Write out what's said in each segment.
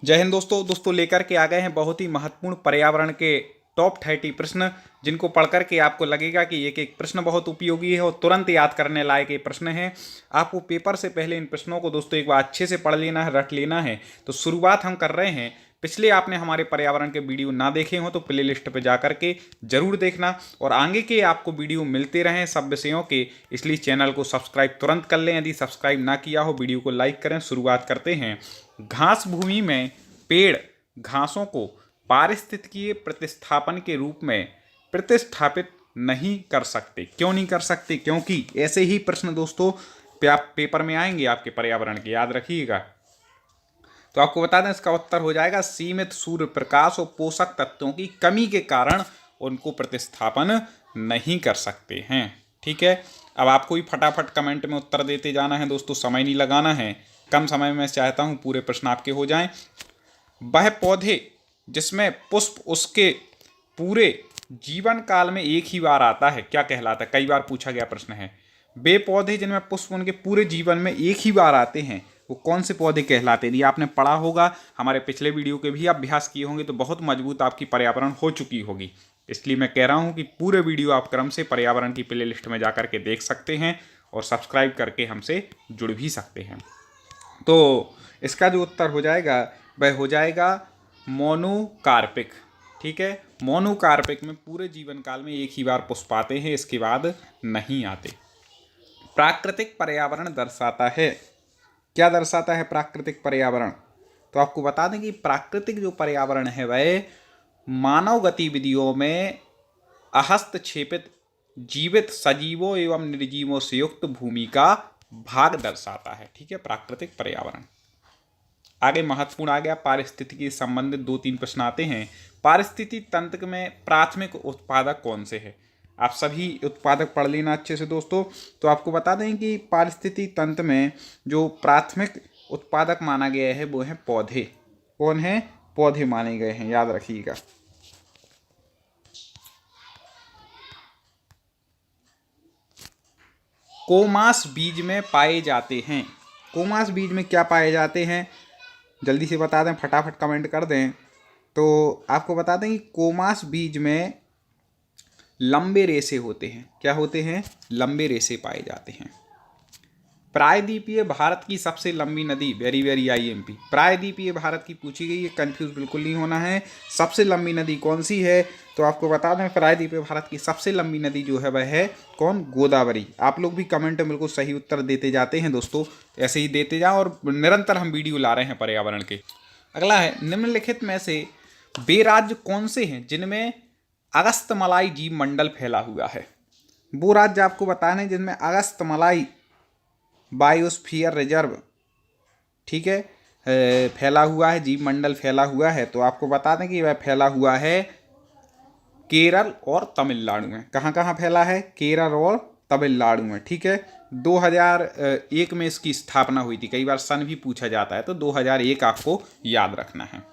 जय हिंद दोस्तों लेकर के आ गए हैं बहुत ही महत्वपूर्ण पर्यावरण के टॉप 30 प्रश्न, जिनको पढ़ करके आपको लगेगा कि एक एक प्रश्न बहुत उपयोगी है और तुरंत याद करने लायक ये प्रश्न है। आपको पेपर से पहले इन प्रश्नों को दोस्तों एक बार अच्छे से पढ़ लेना है, रट लेना है। तो शुरुआत हम कर रहे हैं। पिछले आपने हमारे पर्यावरण के वीडियो ना देखे हो तो प्ले लिस्ट पर जा करके जरूर देखना, और आगे के आपको वीडियो मिलते रहें सब विषयों के, इसलिए चैनल को सब्सक्राइब तुरंत कर लें। यदि सब्सक्राइब ना किया हो वीडियो को लाइक करें। शुरुआत करते हैं। घास भूमि में पेड़ घासों को पारिस्थितिकीय प्रतिस्थापन के रूप में प्रतिस्थापित नहीं कर सकते। क्यों नहीं कर सकते? क्योंकि ऐसे ही प्रश्न दोस्तों पेपर में आएंगे आपके पर्यावरण के, याद रखिएगा। तो आपको बता दें इसका उत्तर हो जाएगा सीमित सूर्य प्रकाश और पोषक तत्वों की कमी के कारण उनको प्रतिस्थापन नहीं कर सकते हैं। ठीक है, अब आपको ही फटाफट कमेंट में उत्तर देते जाना है दोस्तों, समय नहीं लगाना है। कम समय में चाहता हूं पूरे प्रश्न आपके हो जाएं। वह पौधे जिसमें पुष्प उसके पूरे जीवन काल में एक ही बार आता है क्या कहलाता है? कई बार पूछा गया प्रश्न है। वे पौधे जिनमें पुष्प उनके पूरे जीवन में एक ही बार आते हैं वो कौन से पौधे कहलाते हैं? ये आपने पढ़ा होगा, हमारे पिछले वीडियो के भी अभ्यास किए होंगे, तो बहुत मजबूत आपकी पर्यावरण हो चुकी होगी। इसलिए मैं कह रहा हूं कि पूरे वीडियो आप क्रम से पर्यावरण की प्ले लिस्ट में जाकर के देख सकते हैं और सब्सक्राइब करके हमसे जुड़ भी सकते हैं। तो इसका जो उत्तर हो जाएगा वह हो जाएगा मोनोकार्पिक। ठीक है, मोनोकार्पिक में पूरे जीवन काल में एक ही बार पुष्प आते हैं, इसके बाद नहीं आते। प्राकृतिक पर्यावरण दर्शाता है, क्या दर्शाता है प्राकृतिक पर्यावरण? तो आपको बता दें कि प्राकृतिक जो पर्यावरण है वह मानव गतिविधियों में हस्तक्षेपित जीवित सजीवों एवं निर्जीवों से युक्त भूमि का भाग दर्शाता है। ठीक है, प्राकृतिक पर्यावरण। आगे महत्वपूर्ण आ गया पारिस्थितिकी संबंधित 2-3 प्रश्न आते हैं। पारिस्थितिकी तंत्र में प्राथमिक उत्पादक कौन से है? आप सभी उत्पादक पढ़ लेना अच्छे से दोस्तों। तो आपको बता दें कि पारिस्थितिकी तंत्र में जो प्राथमिक उत्पादक माना गया है वो है पौधे। कौन है? पौधे माने गए हैं, याद रखिएगा। कोमास बीज में पाए जाते हैं। कोमास बीज में क्या पाए जाते हैं? जल्दी से बता दें, फटाफट कमेंट कर दें। तो आपको बता दें कि कोमास बीज में लंबे रेशे होते हैं। क्या होते हैं? लंबे रेशे पाए जाते हैं। प्रायद्वीपीय भारत की सबसे लंबी नदी, वेरी वेरी आईएमपी, प्रायद्वीपीय भारत की पूछी गई है, कंफ्यूज बिल्कुल नहीं होना है। सबसे लंबी नदी कौन सी है? तो आपको बता दें प्रायद्वीपीय भारत की सबसे लंबी नदी जो है वह है कौन? गोदावरी। आप लोग भी कमेंट में बिल्कुल सही उत्तर देते जाते हैं दोस्तों, ऐसे ही देते जाओ, और निरंतर हम वीडियो ला रहे हैं पर्यावरण के। अगला है निम्नलिखित में से वे राज्य कौन से हैं जिनमें अगस्तमलाई जीव मंडल फैला हुआ है? वो राज्य आपको बताने जिनमें अगस्तमलाई बायोस्फीयर रिजर्व, ठीक है, फैला हुआ है, जीव मंडल फैला हुआ है। तो आपको बता दें कि वह फैला हुआ है केरल और तमिलनाडु में। कहाँ कहाँ फैला है? केरल और तमिलनाडु में। ठीक है, 2001 में इसकी स्थापना हुई थी। कई बार सन भी पूछा जाता है, तो 2001 आपको याद रखना है।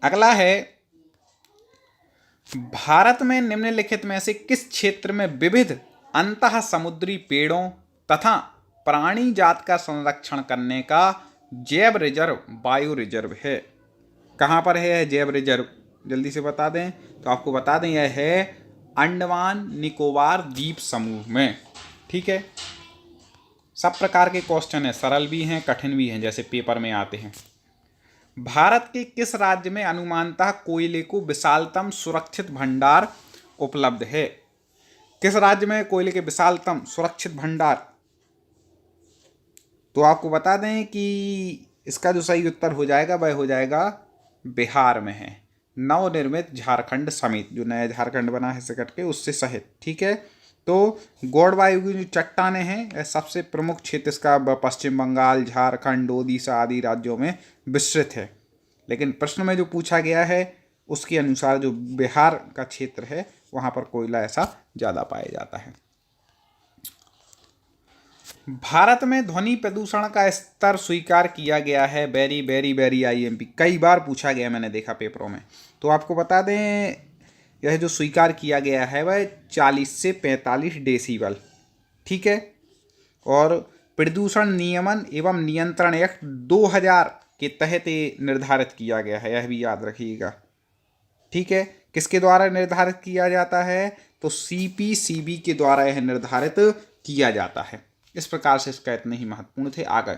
अगला है भारत में निम्नलिखित में से किस क्षेत्र में विविध अंतः समुद्री पेड़ों तथा प्राणी जात का संरक्षण करने का जैव रिजर्व बायो रिजर्व है? कहाँ पर है यह जैव रिजर्व? जल्दी से बता दें। तो आपको बता दें यह है अंडमान निकोबार द्वीप समूह में। ठीक है, सब प्रकार के क्वेश्चन है, सरल भी हैं कठिन भी हैं, जैसे पेपर में आते हैं। भारत के किस राज्य में अनुमानतः कोयले को विशालतम सुरक्षित भंडार उपलब्ध है? किस राज्य में कोयले के विशालतम सुरक्षित भंडार? तो आपको बता दें कि इसका जो सही उत्तर हो जाएगा वह हो जाएगा बिहार में है, नवनिर्मित झारखंड समेत, जो नया झारखंड बना है से कट के उससे सहित। ठीक है, तो गौड़वायु की जो चट्टानें हैं सबसे प्रमुख क्षेत्र इसका पश्चिम बंगाल, झारखंड, ओडिशा आदि राज्यों में विस्तृत है। लेकिन प्रश्न में जो पूछा गया है उसके अनुसार जो बिहार का क्षेत्र है वहाँ पर कोयला ऐसा ज़्यादा पाया जाता है। भारत में ध्वनि प्रदूषण का स्तर स्वीकार किया गया है, वेरी वेरी वेरी आईएमपी, कई बार पूछा गया मैंने देखा पेपरों में। तो आपको बता दें यह जो स्वीकार किया गया है वह 40 से 45 डेसिबल। ठीक है, और प्रदूषण नियमन एवं नियंत्रण एक्ट 2000 के तहत ये निर्धारित किया गया है, यह भी याद रखिएगा। ठीक है, किसके द्वारा निर्धारित किया जाता है? तो CPCB के द्वारा यह निर्धारित किया जाता है। इस प्रकार से इसका इतने ही महत्वपूर्ण थे। आगे,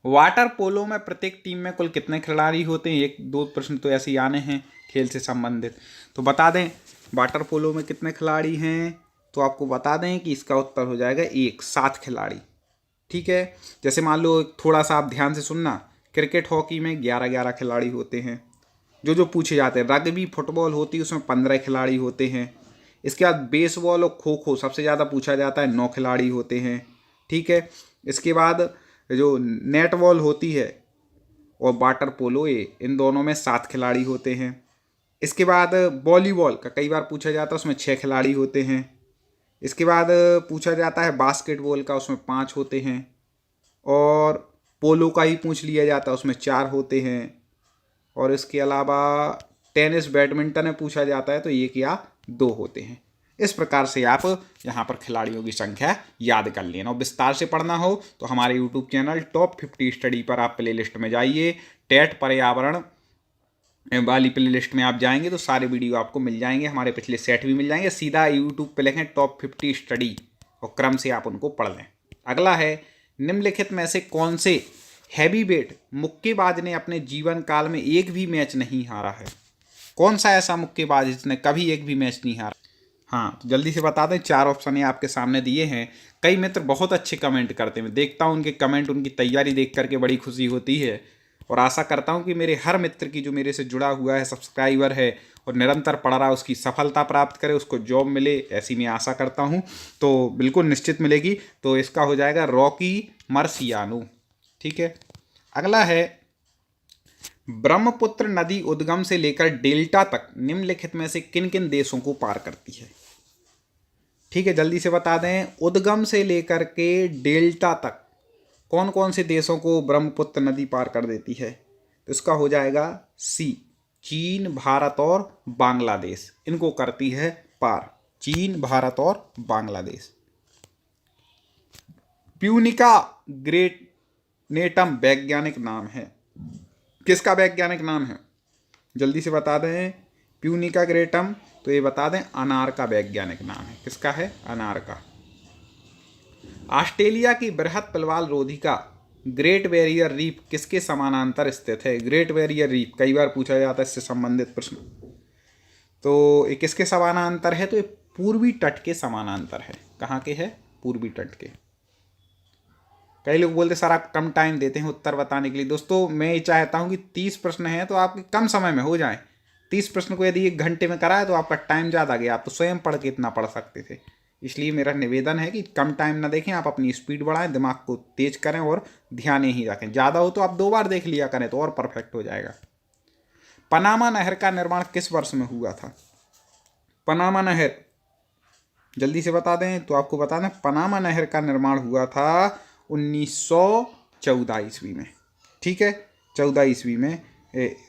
वाटर पोलो में प्रत्येक टीम में कुल कितने खिलाड़ी होते हैं? एक दो प्रश्न तो ऐसे ही आने हैं खेल से संबंधित, तो बता दें वाटर पोलो में कितने खिलाड़ी हैं, तो आपको बता दें कि इसका उत्तर हो जाएगा 7 खिलाड़ी। ठीक है, जैसे मान लो थोड़ा सा आप ध्यान से सुनना, क्रिकेट हॉकी में 11 खिलाड़ी होते हैं, जो पूछे जाते हैं। रग्बी फुटबॉल होती है उसमें 15 खिलाड़ी होते हैं। इसके बाद बेसबॉल और खो खो सबसे ज़्यादा पूछा जाता है, 9 खिलाड़ी होते हैं। ठीक है, इसके बाद जो नेट बॉल होती है और वाटर पोलो, ये इन दोनों में 7 खिलाड़ी होते हैं। इसके बाद वॉलीबॉल का कई बार पूछा जाता है, उसमें 6 खिलाड़ी होते हैं। इसके बाद पूछा जाता है बास्केटबॉल का, उसमें 5 होते हैं। और पोलो का ही पूछ लिया जाता है, उसमें 4 होते हैं। और इसके अलावा टेनिस बैडमिंटन में पूछा जाता है तो 1 या 2 होते हैं। इस प्रकार से आप यहाँ पर खिलाड़ियों की संख्या याद कर लेना। और विस्तार से पढ़ना हो तो हमारे यूट्यूब चैनल टॉप 50 स्टडी पर आप प्लेलिस्ट में जाइए, टेट पर्यावरण वाली प्लेलिस्ट में आप जाएंगे तो सारे वीडियो आपको मिल जाएंगे, हमारे पिछले सेट भी मिल जाएंगे। सीधा यूट्यूब पे लिखें टॉप 50 स्टडी और क्रम से आप उनको पढ़ लें। अगला है, निम्नलिखित में से कौन से हैवीवेट मुक्केबाज ने अपने जीवन काल में एक भी मैच नहीं हारा है? कौन सा ऐसा मुक्केबाज जिसने कभी एक भी मैच नहीं हारा? हाँ, तो जल्दी से बता दें, 4 ऑप्शन ये आपके सामने दिए हैं। कई मित्र बहुत अच्छे कमेंट करते हैं, देखता हूँ उनके कमेंट, उनकी तैयारी देख करके बड़ी खुशी होती है। और आशा करता हूँ कि मेरे हर मित्र की जो मेरे से जुड़ा हुआ है, सब्सक्राइबर है और निरंतर पढ़ रहा है, उसकी सफलता प्राप्त करे, उसको जॉब मिले, ऐसी मैं आशा करता हूँ। तो बिल्कुल निश्चित मिलेगी। तो इसका हो जाएगा रॉकी मार्सियानो। ठीक है, अगला है, ब्रह्मपुत्र नदी उद्गम से लेकर डेल्टा तक निम्नलिखित में से किन किन देशों को पार करती है? ठीक है, जल्दी से बता दें, उद्गम से लेकर के डेल्टा तक कौन कौन से देशों को ब्रह्मपुत्र नदी पार कर देती है? तो इसका हो जाएगा सी, चीन, भारत और बांग्लादेश, इनको करती है पार। चीन, भारत और बांग्लादेश। प्यूनिका ग्रेनेटम वैज्ञानिक नाम है, किसका वैज्ञानिक नाम है? जल्दी से बता दें, प्यूनिका ग्रेटम, तो ये बता दें अनार का वैज्ञानिक नाम है। किसका है? अनार का। ऑस्ट्रेलिया की बृहत पलवाल रोधिका ग्रेट बैरियर रीफ किसके समानांतर स्थित है? ग्रेट बैरियर रीफ कई बार पूछा जाता है इससे संबंधित प्रश्न। तो ये किसके समानांतर है? तो ये पूर्वी तट के समानांतर है। कहाँ के है? पूर्वी तट के। कई लोग बोलते सर आप कम टाइम देते हैं उत्तर बताने के लिए। दोस्तों मैं ये चाहता हूँ कि 30 प्रश्न हैं तो आपके कम समय में हो जाए। 30 प्रश्न को यदि 1 घंटे में कराए तो आपका टाइम ज़्यादा गया, आप तो स्वयं पढ़ के इतना पढ़ सकते थे। इसलिए मेरा निवेदन है कि कम टाइम ना देखें, आप अपनी स्पीड बढ़ाएं, दिमाग को तेज करें और ध्यान यही रखें। ज़्यादा हो तो आप 2 बार देख लिया करें तो और परफेक्ट हो जाएगा। पनामा नहर का निर्माण किस वर्ष में हुआ था? पनामा नहर जल्दी से बता दें, तो आपको बता दें पनामा नहर का निर्माण हुआ था 1914 ईस्वी में। ठीक है, 14 ईस्वी में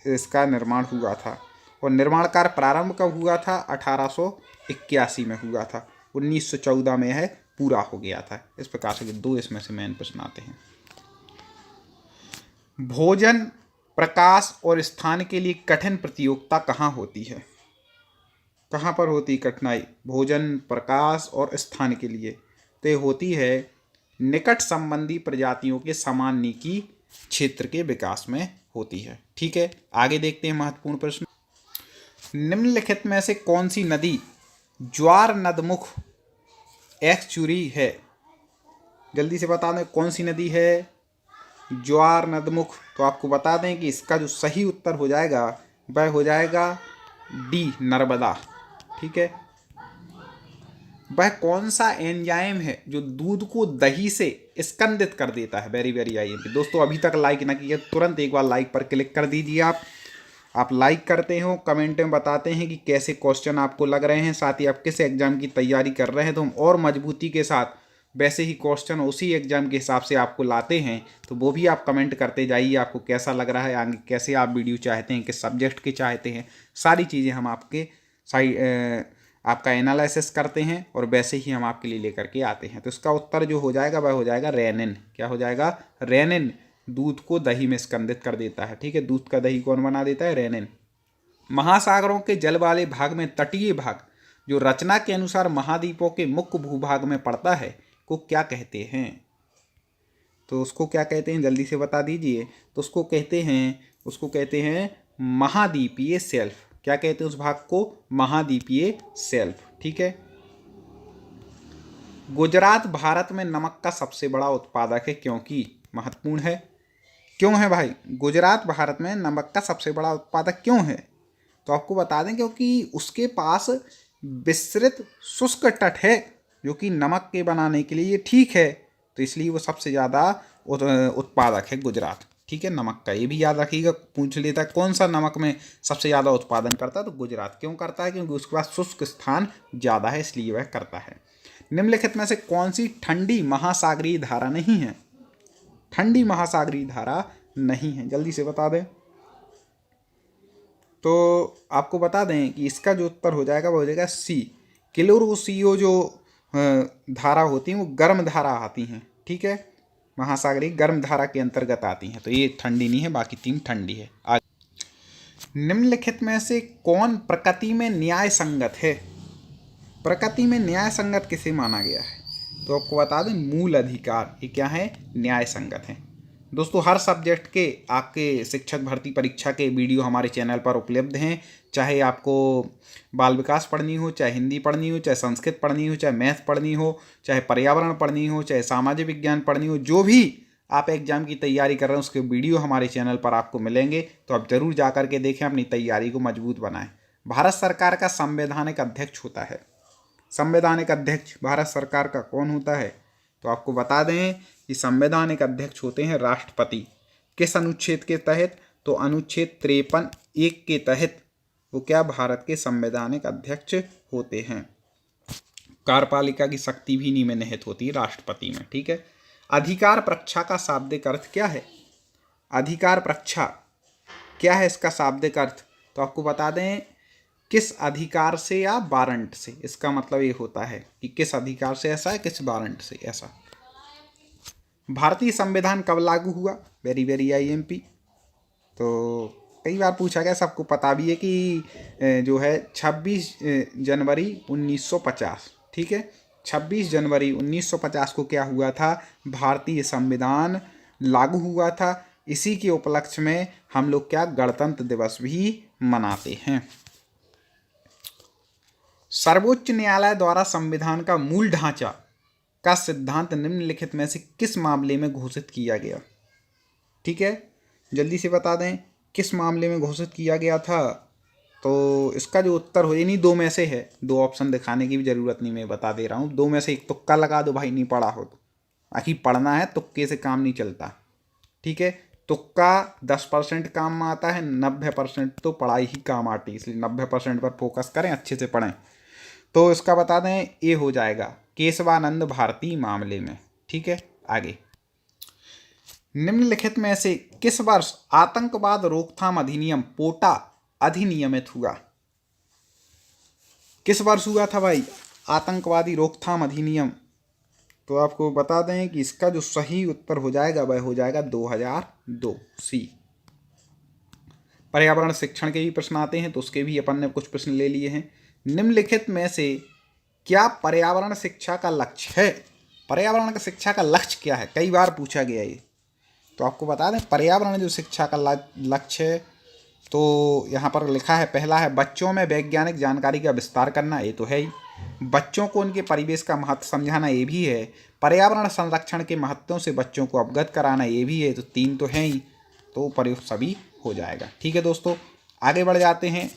इसका निर्माण हुआ था। और निर्माण कार्य प्रारंभ कब हुआ था? 1881 में हुआ था। 1914 में यह पूरा हो गया था। इस प्रकार से 2 इसमें से मेन प्रश्न आते हैं। भोजन, प्रकाश और स्थान के लिए कठिन प्रतियोगिता कहाँ होती है? कहाँ पर होती कठिनाई? भोजन, प्रकाश और स्थान के लिए तो ये होती है निकट संबंधी प्रजातियों के समानिकी क्षेत्र के विकास में होती है। ठीक है, आगे देखते हैं महत्वपूर्ण प्रश्न। निम्नलिखित में से कौन सी नदी ज्वार नदमुख एक्चुरी है? जल्दी से बता दें कौन सी नदी है ज्वार नदमुख। तो आपको बता दें कि इसका जो सही उत्तर हो जाएगा वह हो जाएगा डी, नर्मदा। ठीक है, वह कौन सा एंजाइम है जो दूध को दही से स्कंदित कर देता है? Very very IMP. दोस्तों अभी तक लाइक ना किया तुरंत एक बार लाइक पर क्लिक कर दीजिए। आप लाइक करते हो, कमेंट में बताते हैं कि कैसे क्वेश्चन आपको लग रहे हैं, साथ ही आप किस एग्जाम की तैयारी कर रहे हैं, तो हम और मजबूती के साथ वैसे ही क्वेश्चन उसी एग्जाम के हिसाब से आपको लाते हैं। तो वो भी आप कमेंट करते जाइए, आपको कैसा लग रहा है, आगे कैसे आप वीडियो चाहते हैं, किस सब्जेक्ट के चाहते हैं, सारी चीज़ें हम आपका एनालिसिस करते हैं और वैसे ही हम आपके लिए लेकर के आते हैं। तो इसका उत्तर जो हो जाएगा वह हो जाएगा रेनिन। क्या हो जाएगा? रेनिन दूध को दही में स्कंदित कर देता है। ठीक है, दूध का दही कौन बना देता है? रेनिन। महासागरों के जल वाले भाग में तटीय भाग जो रचना के अनुसार महाद्वीपों के मुख्य भूभाग में पड़ता है को क्या कहते हैं? तो उसको क्या कहते हैं, जल्दी से बता दीजिए। तो उसको कहते हैं महाद्वीपीय शेल्फ। क्या कहते हैं उस भाग को? महाद्वीपीय शेल्फ। ठीक है। गुजरात भारत में नमक का सबसे बड़ा उत्पादक है क्योंकि, महत्वपूर्ण है, क्यों है भाई? गुजरात भारत में नमक का सबसे बड़ा उत्पादक क्यों है? तो आपको बता दें क्योंकि उसके पास विस्तृत शुष्क तट है जो कि नमक के बनाने के लिए ठीक है, तो इसलिए वो सबसे ज़्यादा उत्पादक है गुजरात। ठीक है, नमक का ये भी याद रखिएगा, पूछ लेता है कौन सा नमक में सबसे ज़्यादा उत्पादन करता है, तो गुजरात। क्यों करता है? क्योंकि उसके पास शुष्क स्थान ज़्यादा है, इसलिए वह करता है। निम्नलिखित में से कौन सी ठंडी महासागरीय धारा नहीं है? ठंडी महासागरीय धारा नहीं है, जल्दी से बता दें। तो आपको बता दें कि इसका जो उत्तर हो जाएगा वो हो जाएगा सी। किलोरोसियो जो धारा होती हैं वो गर्म धारा आती हैं। ठीक है, महासागरीय गर्म धारा के अंतर्गत आती हैं, तो ये ठंडी नहीं है, बाकी 3 ठंडी है। निम्नलिखित में से कौन प्रकृति में न्याय संगत है? प्रकृति में न्याय संगत किसे माना गया है? तो आपको बता दें मूल अधिकार, ये क्या है? न्याय संगत है। दोस्तों, हर सब्जेक्ट के आपके शिक्षक भर्ती परीक्षा के वीडियो हमारे चैनल पर उपलब्ध हैं। चाहे आपको बाल विकास पढ़नी हो, चाहे हिंदी पढ़नी हो, चाहे संस्कृत पढ़नी हो, चाहे मैथ पढ़नी हो, चाहे पर्यावरण पढ़नी हो, चाहे सामाजिक विज्ञान पढ़नी हो, जो भी आप एग्जाम की तैयारी कर रहे हैं उसके वीडियो हमारे चैनल पर आपको मिलेंगे। तो आप जरूर जा कर के देखें, अपनी तैयारी को मजबूत बनाएं। भारत सरकार का संवैधानिक अध्यक्ष होता है। संवैधानिक अध्यक्ष भारत सरकार का कौन होता है? तो आपको बता दें कि संवैधानिक अध्यक्ष होते हैं राष्ट्रपति। किस अनुच्छेद के तहत? तो अनुच्छेद 53(1) के तहत वो क्या भारत के संवैधानिक अध्यक्ष होते हैं। कार्यपालिका की शक्ति भी इन्हीं में निहित होती है, राष्ट्रपति में। ठीक है। अधिकार परीक्षा का शाब्दिक अर्थ क्या है? अधिकार परीक्षा क्या है, इसका शाब्दिक अर्थ? तो आपको बता दें किस अधिकार से या वारंट से। इसका मतलब ये होता है कि किस अधिकार से ऐसा है, किस वारंट से ऐसा। भारतीय संविधान कब लागू हुआ? Very very IMP। तो कई बार पूछा गया, सबको पता भी है कि जो है 26 जनवरी 1950। ठीक है, 26 जनवरी 1950 को क्या हुआ था? भारतीय संविधान लागू हुआ था। इसी के उपलक्ष्य में हम लोग क्या गणतंत्र दिवस भी मनाते हैं। सर्वोच्च न्यायालय द्वारा संविधान का मूल ढांचा का सिद्धांत निम्नलिखित में से किस मामले में घोषित किया गया? ठीक है, जल्दी से बता दें किस मामले में घोषित किया गया था। तो इसका जो उत्तर हो, नहीं 2 में से है, 2 ऑप्शन दिखाने की भी जरूरत नहीं, मैं बता दे रहा हूँ। 2 में से एक तुक्का लगा दो भाई, नहीं पढ़ा हो तो। आखिर पढ़ना है, तुक्के से काम नहीं चलता। ठीक है, तुक्का 10% काम में आता है, 90% तो पढ़ाई ही काम आती है, इसलिए 90% पर फोकस करें, अच्छे से पढ़ें। तो इसका बता दें ये हो जाएगा केशवानंद भारती मामले में। ठीक है, आगे। निम्नलिखित में से किस वर्ष आतंकवाद रोकथाम अधिनियम पोटा अधिनियमित हुआ? किस वर्ष हुआ था भाई आतंकवादी रोकथाम अधिनियम? तो आपको बता दें कि इसका जो सही उत्तर हो जाएगा वह हो जाएगा 2002 सी। पर्यावरण शिक्षण के भी प्रश्न आते हैं, तो उसके भी अपन ने कुछ प्रश्न ले लिए हैं। निम्नलिखित में से क्या पर्यावरण शिक्षा का लक्ष्य है? पर्यावरण का शिक्षा का लक्ष्य क्या है? कई बार पूछा गया ये। तो आपको बता दें पर्यावरण जो शिक्षा का लक्ष्य है, तो यहाँ पर लिखा है, पहला है बच्चों में वैज्ञानिक जानकारी का विस्तार करना, ये तो है ही। बच्चों को उनके परिवेश का महत्व समझाना, ये भी है। पर्यावरण संरक्षण के महत्वों से बच्चों को अवगत कराना, ये भी है। तो 3 तो हैं ही, तो प्रयोग सभी हो जाएगा। ठीक है दोस्तों, आगे बढ़ जाते हैं।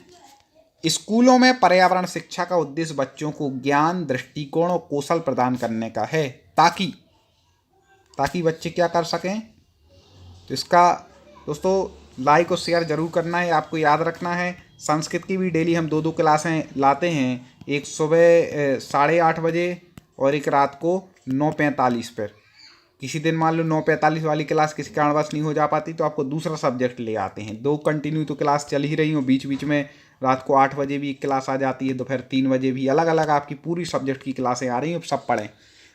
स्कूलों में पर्यावरण शिक्षा का उद्देश्य बच्चों को ज्ञान, दृष्टिकोण और कौशल प्रदान करने का है, ताकि बच्चे क्या कर सकें। तो इसका दोस्तों लाइक और शेयर जरूर करना है, आपको याद रखना है। संस्कृत की भी डेली हम 2 क्लासें लाते हैं, एक सुबह 8:30 बजे और एक रात को 9:45 पर। किसी दिन मान लो 9:45 वाली क्लास किसी कारणवश नहीं हो जा पाती तो आपको दूसरा सब्जेक्ट ले आते हैं। 2 कंटिन्यू तो क्लास चल ही रही हो, बीच बीच में रात को 8 बजे भी एक क्लास आ जाती है, दोपहर 3 बजे भी, अलग अलग आपकी पूरी सब्जेक्ट की क्लासें आ रही हैं, सब पढ़ें।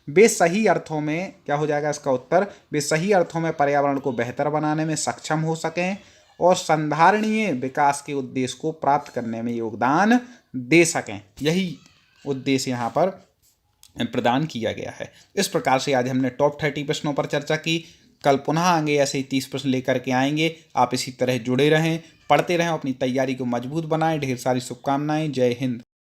वे सही अर्थों में, क्या हो जाएगा इसका उत्तर, वे सही अर्थों में पर्यावरण को बेहतर बनाने में सक्षम हो सकें और संधारणीय विकास के उद्देश्य को प्राप्त करने में योगदान दे सकें। यही उद्देश्य यहाँ पर प्रदान किया गया है। इस प्रकार से आज हमने टॉप 30 प्रश्नों पर चर्चा की। कल पुनः आगे ऐसे ही 30 प्रश्न लेकर के आएंगे। आप इसी तरह जुड़े रहें, पढ़ते रहें, अपनी तैयारी को मजबूत बनाएं। ढेर सारी शुभकामनाएं। जय हिंद।